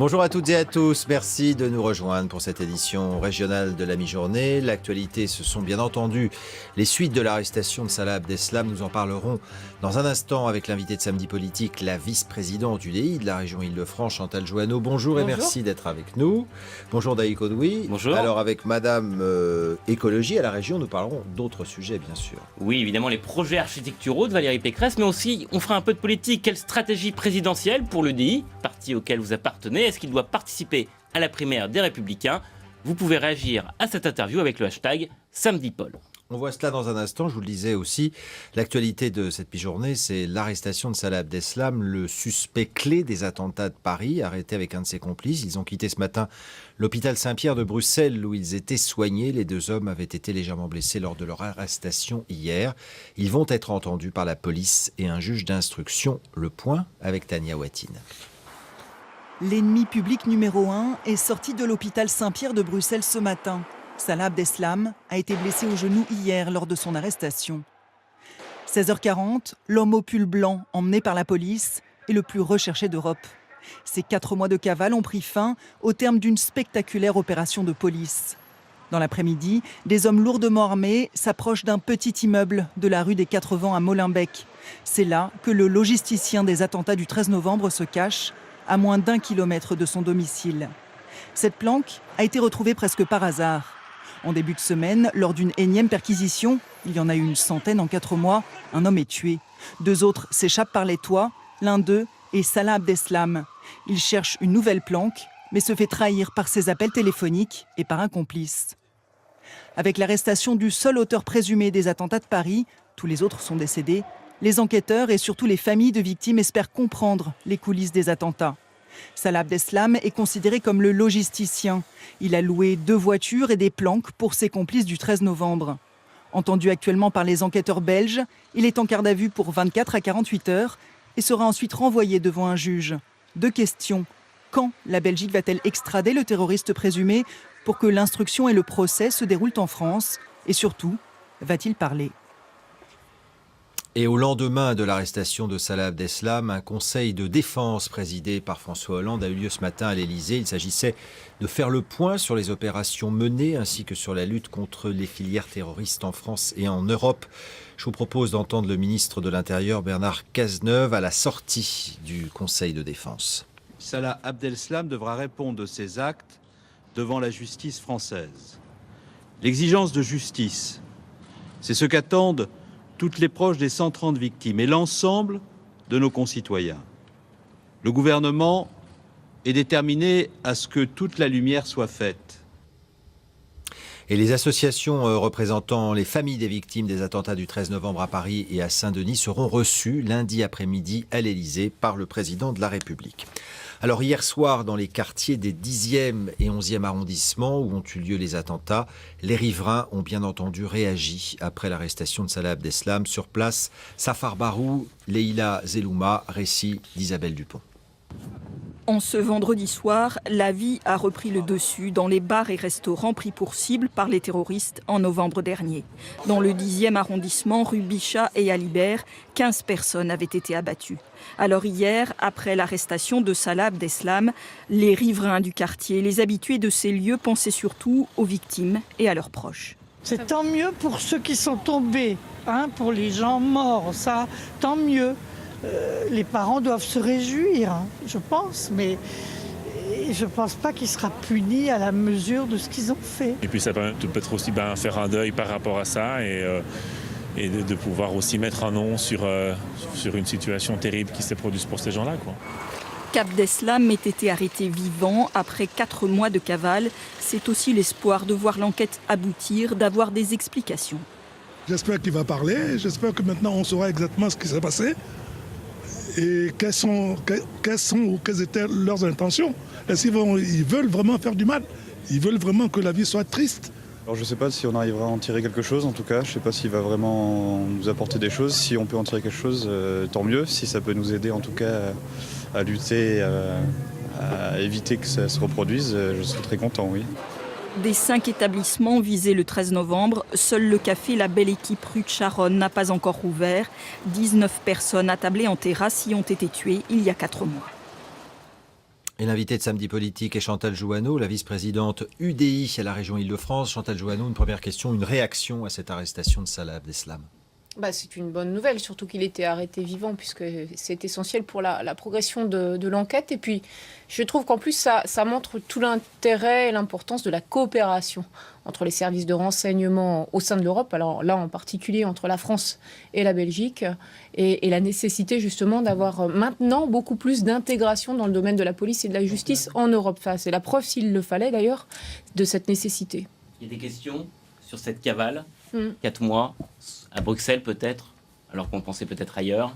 Bonjour à toutes et à tous, merci de nous rejoindre pour cette édition régionale de la mi-journée. L'actualité, ce sont bien entendu les suites de l'arrestation de Salah Abdeslam. Nous en parlerons dans un instant avec l'invité de Samedi Politique, la vice-présidente UDI de la région Île-de-France, Chantal Jouanneau. Bonjour et merci d'être avec nous. Bonjour Daïk Odoui. Bonjour. Alors avec Madame Écologie à la région, nous parlerons d'autres sujets bien sûr. Oui, évidemment les projets architecturaux de Valérie Pécresse, mais aussi on fera un peu de politique. Quelle stratégie présidentielle pour l'UDI, parti auquel vous appartenez? Est-ce qu'il doit participer à la primaire des Républicains? Vous pouvez réagir à cette interview avec le hashtag SamediPol. On voit cela dans un instant, je vous le disais aussi. L'actualité de cette mi-journée, c'est l'arrestation de Salah Abdeslam, le suspect clé des attentats de Paris, arrêté avec un de ses complices. Ils ont quitté ce matin l'hôpital Saint-Pierre de Bruxelles où ils étaient soignés. Les deux hommes avaient été légèrement blessés lors de leur arrestation hier. Ils vont être entendus par la police et un juge d'instruction. Le point avec Tania Watine. L'ennemi public numéro 1 est sorti de l'hôpital Saint-Pierre de Bruxelles ce matin. Salah Abdeslam a été blessé au genou hier lors de son arrestation. 16h40, l'homme au pull blanc emmené par la police est le plus recherché d'Europe. Ces 4 mois de cavale ont pris fin au terme d'une spectaculaire opération de police. Dans l'après-midi, des hommes lourdement armés s'approchent d'un petit immeuble de la rue des 4 Vents à Molenbeek. C'est là que le logisticien des attentats du 13 novembre se cache, à moins d'1 kilomètre de son domicile. Cette planque a été retrouvée presque par hasard. En début de semaine, lors d'une énième perquisition, il y en a eu une centaine en 4 mois, un homme est tué. 2 autres s'échappent par les toits, l'un d'eux est Salah Abdeslam. Il cherche une nouvelle planque, mais se fait trahir par ses appels téléphoniques et par un complice. Avec l'arrestation du seul auteur présumé des attentats de Paris, tous les autres sont décédés, les enquêteurs et surtout les familles de victimes espèrent comprendre les coulisses des attentats. Salah Abdeslam est considéré comme le logisticien. Il a loué 2 voitures et des planques pour ses complices du 13 novembre. Entendu actuellement par les enquêteurs belges, il est en garde à vue pour 24 à 48 heures et sera ensuite renvoyé devant un juge. 2 questions. Quand la Belgique va-t-elle extrader le terroriste présumé pour que l'instruction et le procès se déroulent en France? Et surtout, va-t-il parler? Et au lendemain de l'arrestation de Salah Abdeslam, un conseil de défense présidé par François Hollande a eu lieu ce matin à l'Élysée. Il s'agissait de faire le point sur les opérations menées ainsi que sur la lutte contre les filières terroristes en France et en Europe. Je vous propose d'entendre le ministre de l'Intérieur Bernard Cazeneuve à la sortie du conseil de défense. Salah Abdeslam devra répondre de ses actes devant la justice française. L'exigence de justice, c'est ce qu'attendent toutes les proches des 130 victimes et l'ensemble de nos concitoyens. Le gouvernement est déterminé à ce que toute la lumière soit faite. Et les associations représentant les familles des victimes des attentats du 13 novembre à Paris et à Saint-Denis seront reçues lundi après-midi à l'Élysée par le président de la République. Alors hier soir, dans les quartiers des 10e et 11e arrondissements où ont eu lieu les attentats, les riverains ont bien entendu réagi après l'arrestation de Salah Abdeslam. Sur place, Safar Barou, Leïla Zelouma, récit d'Isabelle Dupont. En ce vendredi soir, la vie a repris le dessus dans les bars et restaurants pris pour cible par les terroristes en novembre dernier. Dans le 10e arrondissement, rue Bichat et Alibert, 15 personnes avaient été abattues. Alors hier, après l'arrestation de Salah Abdeslam, les riverains du quartier, les habitués de ces lieux pensaient surtout aux victimes et à leurs proches. C'est tant mieux pour ceux qui sont tombés, pour les gens morts, ça, tant mieux. Les parents doivent se réjouir, je pense, mais je ne pense pas qu'il sera puni à la mesure de ce qu'ils ont fait. Et puis ça permet peut-être aussi faire un deuil par rapport à ça et de pouvoir aussi mettre un nom sur une situation terrible qui s'est produite pour ces gens-là, quoi. Qu'Abdeslam ait été arrêté vivant après 4 mois de cavale, c'est aussi l'espoir de voir l'enquête aboutir, d'avoir des explications. J'espère qu'il va parler, j'espère que maintenant on saura exactement ce qui s'est passé. Et quelles étaient leurs intentions? Est-ce qu'ils veulent vraiment faire du mal? Ils veulent vraiment que la vie soit triste? Alors je ne sais pas si on arrivera à en tirer quelque chose, en tout cas. Je ne sais pas s'il va vraiment nous apporter des choses. Si on peut en tirer quelque chose, tant mieux. Si ça peut nous aider en tout cas à lutter, à éviter que ça se reproduise, je serai très content, oui. Des 5 établissements visés le 13 novembre, seul le café La Belle Équipe rue de Charonne n'a pas encore ouvert. 19 personnes attablées en terrasse y ont été tuées il y a 4 mois. Et l'invité de Samedi Politique est Chantal Jouanneau, la vice-présidente UDI à la région Île-de-France. Chantal Jouanneau, une première question, une réaction à cette arrestation de Salah Abdeslam. C'est une bonne nouvelle, surtout qu'il était arrêté vivant, puisque c'est essentiel pour la progression de l'enquête. Et puis, je trouve qu'en plus, ça montre tout l'intérêt et l'importance de la coopération entre les services de renseignement au sein de l'Europe, alors là en particulier entre la France et la Belgique, et la nécessité justement d'avoir maintenant beaucoup plus d'intégration dans le domaine de la police et de la justice en Europe. Enfin, c'est la preuve, s'il le fallait d'ailleurs, de cette nécessité. Il y a des questions sur cette cavale, 4 mois, à Bruxelles peut-être, alors qu'on pensait peut-être ailleurs.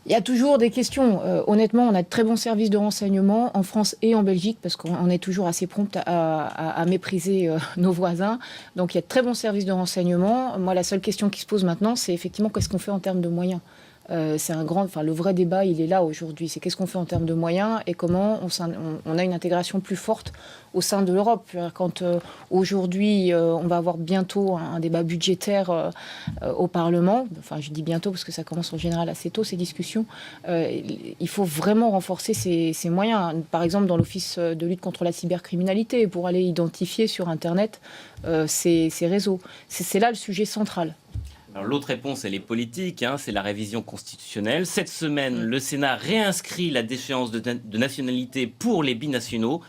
Il y a toujours des questions. Honnêtement, on a de très bons services de renseignement en France et en Belgique, parce qu'on est toujours assez prompt à mépriser nos voisins. Donc il y a de très bons services de renseignement. Moi, la seule question qui se pose maintenant, c'est effectivement qu'est-ce qu'on fait en termes de moyens. C'est le vrai débat, il est là aujourd'hui. C'est qu'est-ce qu'on fait en termes de moyens et comment on a une intégration plus forte au sein de l'Europe. Quand aujourd'hui, on va avoir bientôt un débat budgétaire au Parlement, enfin je dis bientôt parce que ça commence en général assez tôt ces discussions, il faut vraiment renforcer ces moyens. Par exemple, dans l'Office de lutte contre la cybercriminalité, pour aller identifier sur Internet ces réseaux. C'est là le sujet central. Alors, l'autre réponse, elle est politique, c'est la révision constitutionnelle. Cette semaine, le Sénat réinscrit la déchéance de nationalité pour les binationaux.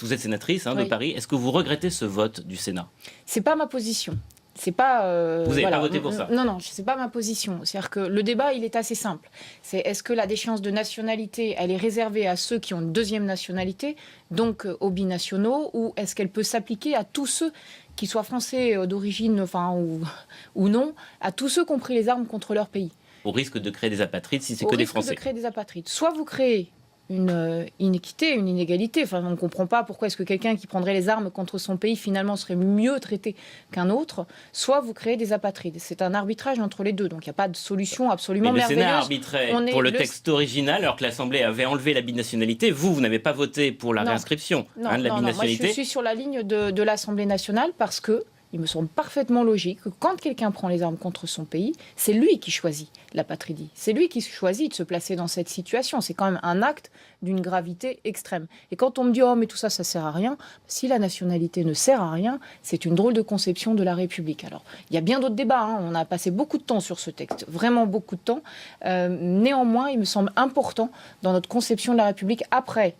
Vous êtes sénatrice de Paris, est-ce que vous regrettez ce vote du Sénat ? C'est pas ma position. C'est pas, vous n'avez pas voté pour ça ? Non, c'est pas ma position. C'est-à-dire que le débat, il est assez simple. C'est est-ce que la déchéance de nationalité, elle est réservée à ceux qui ont une deuxième nationalité, donc aux binationaux, ou est-ce qu'elle peut s'appliquer à tous ceux qui soient français d'origine, ou non, à tous ceux qui ont pris les armes contre leur pays. Au risque de créer des apatrides si c'est que des Français. Au risque de créer des apatrides. Soit vous créez une inéquité, une inégalité. Enfin, on ne comprend pas pourquoi est-ce que quelqu'un qui prendrait les armes contre son pays finalement serait mieux traité qu'un autre. Soit vous créez des apatrides. C'est un arbitrage entre les deux. Donc il n'y a pas de solution absolument merveilleuse. Le Sénat arbitrait pour le texte original alors que l'Assemblée avait enlevé la binationalité. Vous n'avez pas voté pour la réinscription de la binationalité. Moi, je suis sur la ligne de l'Assemblée nationale parce que il me semble parfaitement logique que quand quelqu'un prend les armes contre son pays, c'est lui qui choisit l'apatridie. C'est lui qui choisit de se placer dans cette situation. C'est quand même un acte d'une gravité extrême. Et quand on me dit « Oh, mais tout ça, ça sert à rien », si la nationalité ne sert à rien, c'est une drôle de conception de la République. Alors, il y a bien d'autres débats. On a passé beaucoup de temps sur ce texte, vraiment beaucoup de temps. Néanmoins, il me semble important dans notre conception de la République, après.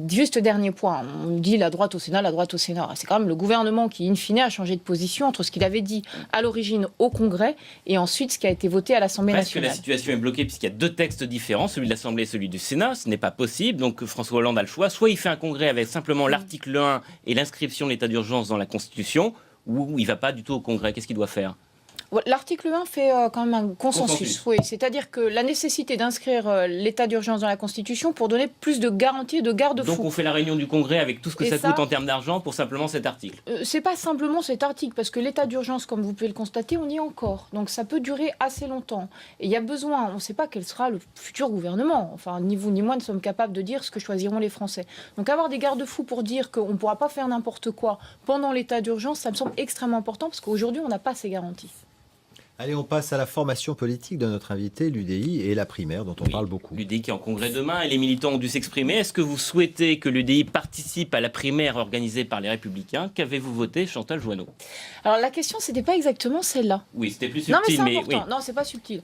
Juste dernier point, on dit la droite au Sénat, la droite au Sénat. C'est quand même le gouvernement qui, in fine, a changé de position entre ce qu'il avait dit à l'origine au Congrès et ensuite ce qui a été voté à l'Assemblée nationale. Est-ce que la situation est bloquée puisqu'il y a 2 textes différents, celui de l'Assemblée et celui du Sénat? Ce n'est pas possible. Donc François Hollande a le choix. Soit il fait un congrès avec simplement l'article 1 et l'inscription de l'état d'urgence dans la Constitution, ou il ne va pas du tout au Congrès. Qu'est-ce qu'il doit faire? L'article 1 fait quand même un consensus. Oui, c'est-à-dire que la nécessité d'inscrire l'état d'urgence dans la Constitution pour donner plus de garanties et de garde-fous. Donc on fait la réunion du Congrès avec tout ce que ça coûte en termes d'argent pour simplement cet article. C'est pas simplement cet article, parce que l'état d'urgence, comme vous pouvez le constater, on y est encore. Donc ça peut durer assez longtemps. Et il y a besoin, on ne sait pas quel sera le futur gouvernement. Enfin, ni vous ni moi ne sommes capables de dire ce que choisiront les Français. Donc avoir des garde-fous pour dire qu'on ne pourra pas faire n'importe quoi pendant l'état d'urgence, ça me semble extrêmement important, parce qu'aujourd'hui, on n'a pas ces garanties. Allez, on passe à la formation politique de notre invité, l'UDI, et la primaire dont on parle beaucoup. L'UDI qui est en congrès demain et les militants ont dû s'exprimer. Est-ce que vous souhaitez que l'UDI participe à la primaire organisée par les Républicains? Qu'avez-vous voté, Chantal Jouanneau? Alors la question, c'était pas exactement celle-là. Oui, c'était plus subtil. Non, mais c'est important. Oui. Non, c'est pas subtil.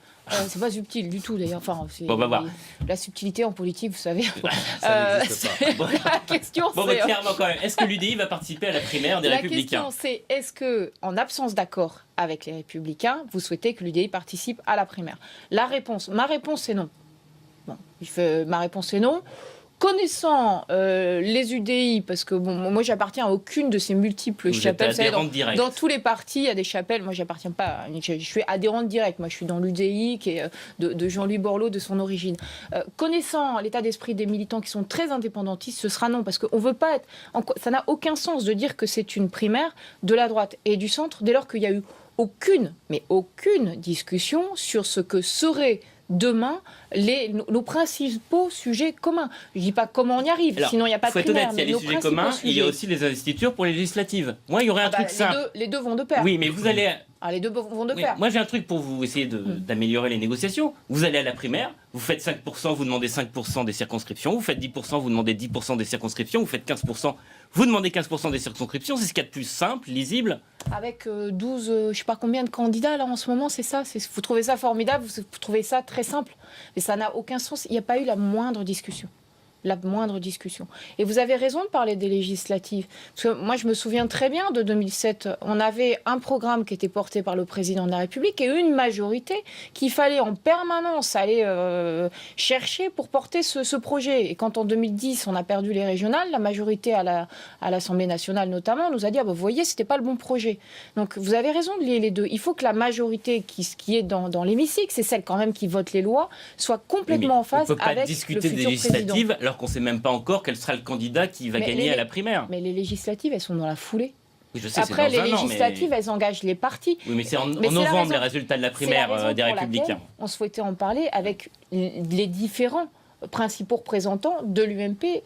C'est pas subtil du tout, d'ailleurs. Enfin, bon, on va voir. La subtilité en politique, vous savez. Ça n'existe pas. La question, c'est... clairement, quand même, est-ce que l'UDI va participer à la primaire des Républicains? La question, c'est est-ce que, en absence d'accord avec les Républicains, vous souhaitez que l'UDI participe à la primaire? Ma réponse, c'est non. Bon, ma réponse, c'est non. Connaissant les UDI, parce que moi j'appartiens à aucune de ces multiples chapelles. Dans tous les partis, il y a des chapelles. Moi, j'appartiens pas. Je suis adhérente directe. Moi, je suis dans l'UDI, qui est de Jean-Louis Borloo, de son origine. Connaissant l'état d'esprit des militants qui sont très indépendantistes, ce sera non, parce qu'on veut pas être. Ça n'a aucun sens de dire que c'est une primaire de la droite et du centre, dès lors qu'il y a eu aucune discussion sur ce que serait demain nos principaux sujets communs. Je ne dis pas comment on y arrive, sinon il n'y a pas de primaire. Il y a les sujets communs, il y a aussi les investitures pour les législatives. Moi, il y aurait un truc simple. Les deux vont de pair. Oui, mais vous allez Ah, les deux vont de Oui, pair. moi j'ai un truc pour vous essayer d'améliorer les négociations. Vous allez à la primaire, vous faites 5%, vous demandez 5% des circonscriptions, vous faites 10%, vous demandez 10% des circonscriptions, vous faites 15%, vous demandez 15% des circonscriptions, c'est ce qu'il y a de plus simple, lisible. Avec 12, je ne sais pas combien de candidats là en ce moment, c'est ça. Vous trouvez ça formidable, vous trouvez ça très simple. Mais ça n'a aucun sens, il n'y a pas eu la moindre discussion. La moindre discussion. Et vous avez raison de parler des législatives. Parce que moi, je me souviens très bien de 2007. On avait un programme qui était porté par le président de la République et une majorité qu'il fallait en permanence aller chercher pour porter ce projet. Et quand en 2010, on a perdu les régionales, la majorité à l'Assemblée nationale notamment nous a dit « vous voyez, ce n'était pas le bon projet ». Donc vous avez raison de lier les deux. Il faut que la majorité qui est dans l'hémicycle, c'est celle quand même qui vote les lois, soit complètement en phase avec le futur président. On ne peut pas discuter des législatives alors qu'on ne sait même pas encore quel sera le candidat qui va gagner à la primaire. Mais les législatives, elles sont dans la foulée. Oui, je sais, après, les législatives, elles engagent les partis. Oui, mais c'est en novembre les résultats de la primaire des Républicains. On souhaitait en parler avec les différents principaux représentants de l'UMP,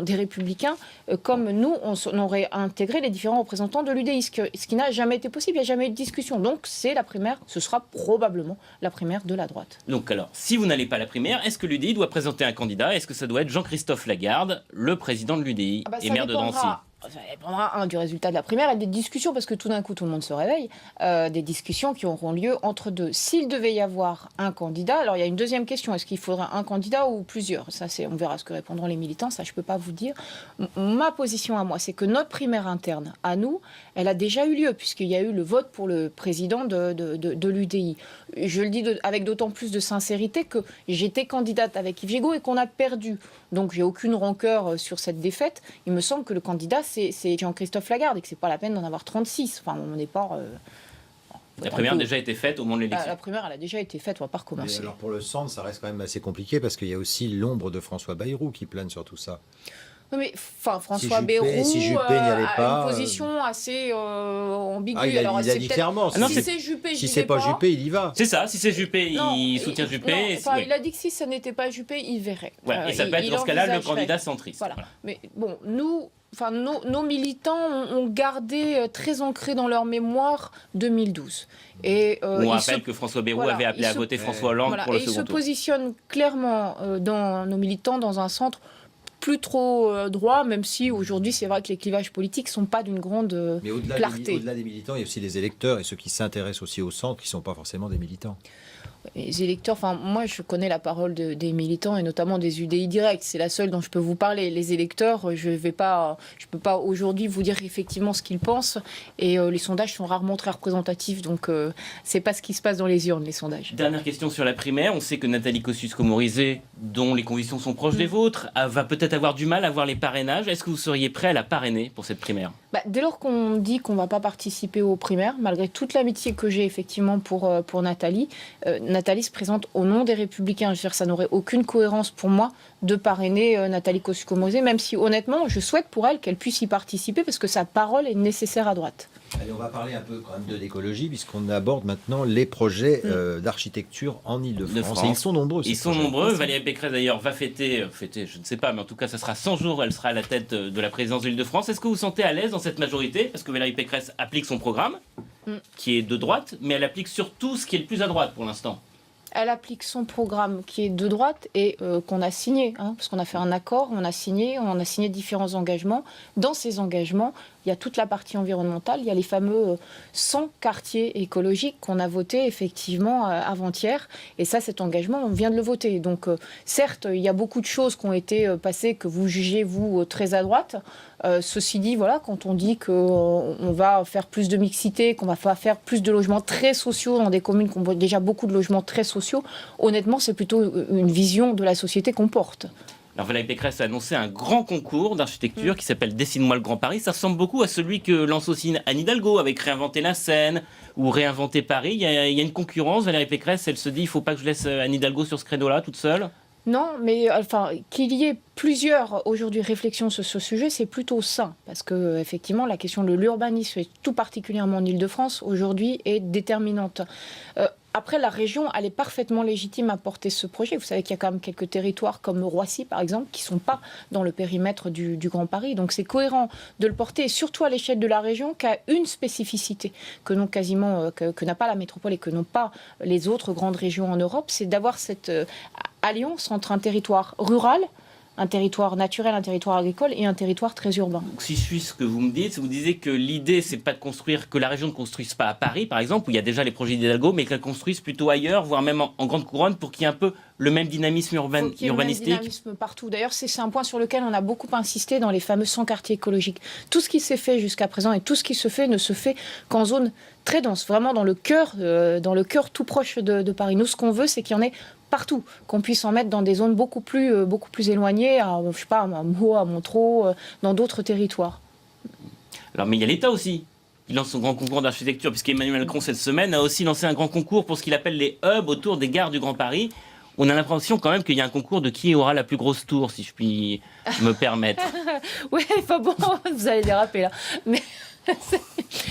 des Républicains, comme nous, on aurait intégré les différents représentants de l'UDI, ce qui n'a jamais été possible, il n'y a jamais eu de discussion. Donc c'est la primaire, ce sera probablement la primaire de la droite. Donc alors, si vous n'allez pas à la primaire, est-ce que l'UDI doit présenter un candidat? Est-ce que ça doit être Jean-Christophe Lagarde, le président de l'UDI et maire de Drancy? Ça dépendra du résultat de la primaire et des discussions, parce que tout d'un coup tout le monde se réveille, des discussions qui auront lieu entre deux. S'il devait y avoir un candidat, alors il y a une deuxième question, est-ce qu'il faudra un candidat ou plusieurs? Ça, on verra ce que répondront les militants, ça je ne peux pas vous dire. Ma position à moi, c'est que notre primaire interne, à nous, elle a déjà eu lieu, puisqu'il y a eu le vote pour le président de l'UDI. Je le dis avec d'autant plus de sincérité que j'étais candidate avec Yves Gigot et qu'on a perdu. Donc j'ai aucune rancœur sur cette défaite. Il me semble que le candidat, c'est Jean-Christophe Lagarde et que c'est pas la peine d'en avoir 36. Enfin, on n'est pas... La primaire a déjà été faite au moment de l'élection. La primaire, elle a déjà été faite, on va pas recommencer. Mais alors pour le centre, ça reste quand même assez compliqué parce qu'il y a aussi l'ombre de François Bayrou qui plane sur tout ça. Oui, mais François Bayrou a une position assez ambiguë. Il a dit clairement. Si c'est Juppé, si c'est pas Juppé, il y va. C'est ça, si c'est Juppé, il soutient Juppé. Il a dit que si ça n'était pas Juppé, il verrait. Ouais, et ça peut être dans ce cas-là le candidat centriste. Voilà. Mais bon, nos militants ont gardé très ancré dans leur mémoire 2012. Et, on rappelle que François Bayrou avait appelé à voter François Hollande pour le second tour. Il se positionne clairement dans nos militants dans un centre plus trop droit, même si aujourd'hui c'est vrai que les clivages politiques ne sont pas d'une grande clarté. Mais au-delà des militants, il y a aussi les électeurs et ceux qui s'intéressent aussi au centre qui ne sont pas forcément des militants. Les électeurs, moi je connais la parole des militants et notamment des UDI directs, c'est la seule dont je peux vous parler. Les électeurs, je peux pas aujourd'hui vous dire effectivement ce qu'ils pensent et les sondages sont rarement très représentatifs, donc c'est pas ce qui se passe dans les urnes, les sondages. Dernière question sur la primaire, on sait que Nathalie Kosciusko-Morizet, dont les convictions sont proches des vôtres, va peut-être avoir du mal à voir les parrainages. Est-ce que vous seriez prêt à la parrainer pour cette primaire? Dès lors qu'on dit qu'on ne va pas participer aux primaires, malgré toute l'amitié que j'ai effectivement pour Nathalie, Nathalie se présente au nom des Républicains. Je veux dire, ça n'aurait aucune cohérence pour moi de parrainer Nathalie Kosciusko-Morizet, même si honnêtement, je souhaite pour elle qu'elle puisse y participer parce que sa parole est nécessaire à droite. Allez, on va parler un peu quand même de l'écologie puisqu'on aborde maintenant les projets d'architecture en Ile-de-France. Et ils sont nombreux. Ils sont nombreux. Valérie Pécresse d'ailleurs va fêter, je ne sais pas, mais en tout cas ça sera 100 jours, elle sera à la tête de la présidence de l'Île-de-France. Est-ce que vous vous sentez à l'aise dans cette majorité? Parce que Valérie Pécresse applique son programme, qui est de droite, mais elle applique surtout ce qui est le plus à droite pour l'instant. Elle applique son programme qui est de droite et qu'on a signé, parce qu'on a fait un accord, on a signé différents engagements. Dans ces engagements, il y a toute la partie environnementale, il y a les fameux 100 quartiers écologiques qu'on a votés effectivement avant-hier. Et ça, cet engagement, on vient de le voter. Donc certes, il y a beaucoup de choses qui ont été passées que vous jugez, vous, très à droite. Ceci dit, voilà, quand on dit qu'on va faire plus de mixité, qu'on va faire plus de logements très sociaux dans des communes qui ont déjà beaucoup de logements très sociaux, honnêtement, c'est plutôt une vision de la société qu'on porte. Alors Valérie Pécresse a annoncé un grand concours d'architecture qui s'appelle Dessine-moi le Grand Paris. Ça ressemble beaucoup à celui que lance aussi Anne Hidalgo avec Réinventer la Seine ou Réinventer Paris. Il y a une concurrence. Valérie Pécresse, elle se dit il ne faut pas que je laisse Anne Hidalgo sur ce créneau-là toute seule. Non, mais qu'il y ait plusieurs aujourd'hui réflexions sur ce sujet, c'est plutôt sain, parce que effectivement la question de l'urbanisme, et tout particulièrement en Île-de-France, aujourd'hui est déterminante. Après, la région, elle est parfaitement légitime à porter ce projet. Vous savez qu'il y a quand même quelques territoires comme Roissy, par exemple, qui ne sont pas dans le périmètre du Grand Paris. Donc c'est cohérent de le porter, et surtout à l'échelle de la région, qui a une spécificité que n'ont quasiment, que n'a pas la métropole et que n'ont pas les autres grandes régions en Europe, c'est d'avoir cette alliance entre un territoire rural, un territoire naturel, un territoire agricole et un territoire très urbain. Donc, si je suis ce que vous me dites, vous disiez que l'idée, c'est pas de construire, que la région ne construise pas à Paris, par exemple, où il y a déjà les projets d'Hidalgo, mais qu'elle construise plutôt ailleurs, voire même en grande couronne, pour qu'il y ait un peu le même dynamisme urbanistique. Le même dynamisme partout. D'ailleurs, c'est un point sur lequel on a beaucoup insisté dans les fameux 100 quartiers écologiques. Tout ce qui s'est fait jusqu'à présent et tout ce qui se fait ne se fait qu'en zone très dense, vraiment dans le cœur tout proche de Paris. Nous, ce qu'on veut, c'est qu'il y en ait partout, qu'on puisse en mettre dans des zones beaucoup plus éloignées, je sais pas, à Meaux, à Montreux, dans d'autres territoires. Alors, mais il y a l'État aussi. Il lance son grand concours d'architecture, puisqu'Emmanuel Macron, cette semaine, a aussi lancé un grand concours pour ce qu'il appelle les hubs autour des gares du Grand Paris. On a l'impression quand même qu'il y a un concours de qui aura la plus grosse tour, si je puis me permettre. Oui, enfin bon, vous allez déraper là. Mais...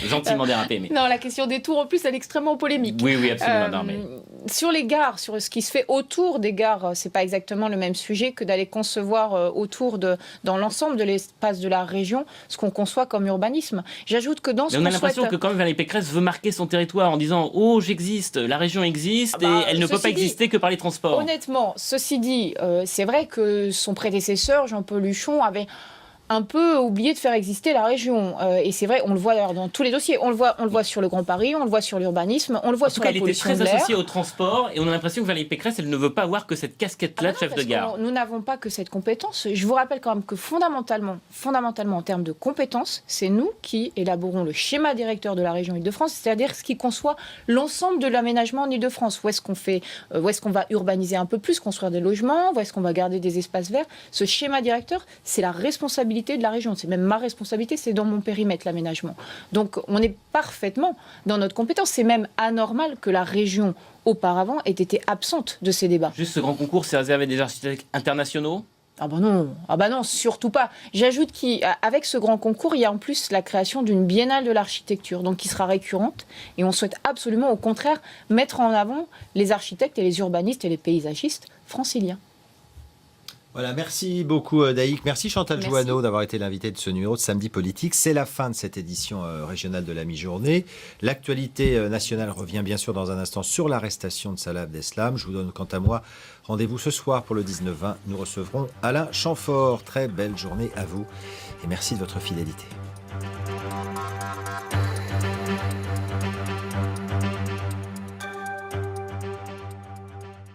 Gentiment dérapé, mais... Non, la question des tours, en plus, elle est extrêmement polémique. Oui, absolument. Non, mais... Sur les gares, sur ce qui se fait autour des gares, c'est pas exactement le même sujet que d'aller concevoir autour dans l'ensemble de l'espace de la région, ce qu'on conçoit comme urbanisme. J'ajoute que dans ce mais on a l'impression que quand même Valérie Pécresse veut marquer son territoire en disant « Oh, j'existe, la région existe et elle ne peut pas exister que par les transports ». Honnêtement, ceci dit, c'est vrai que son prédécesseur, Jean-Paul Huchon, avait un peu oublié de faire exister la région. Et c'est vrai, on le voit d'ailleurs dans tous les dossiers. On le voit sur le Grand Paris, on le voit sur l'urbanisme, on le voit sur la pollution de l'air. Elle était très associée au transport et on a l'impression que Valérie Pécresse, elle ne veut pas avoir que cette casquette-là de chef de gare. Nous n'avons pas que cette compétence. Je vous rappelle quand même que fondamentalement en termes de compétences, c'est nous qui élaborons le schéma directeur de la région Île-de-France, c'est-à-dire ce qui conçoit l'ensemble de l'aménagement en Île-de-France. Où est-ce qu'on va urbaniser un peu plus, construire des logements, où est-ce qu'on va garder des espaces verts. Ce schéma directeur, c'est la responsabilité de la région. C'est même ma responsabilité, c'est dans mon périmètre l'aménagement. Donc on est parfaitement dans notre compétence. C'est même anormal que la région auparavant ait été absente de ces débats. Juste ce grand concours, c'est réservé à des architectes internationaux ? Ah bah non, surtout pas. J'ajoute qu'avec ce grand concours, il y a en plus la création d'une biennale de l'architecture, donc qui sera récurrente. Et on souhaite absolument, au contraire, mettre en avant les architectes et les urbanistes et les paysagistes franciliens. Voilà, merci beaucoup Daïk. Merci Chantal Jouanneau d'avoir été l'invité de ce numéro de Samedi Politique. C'est la fin de cette édition régionale de la mi-journée. L'actualité nationale revient bien sûr dans un instant sur l'arrestation de Salah Abdeslam. Je vous donne quant à moi rendez-vous ce soir pour le 19-20. Nous recevrons Alain Chamfort. Très belle journée à vous et merci de votre fidélité.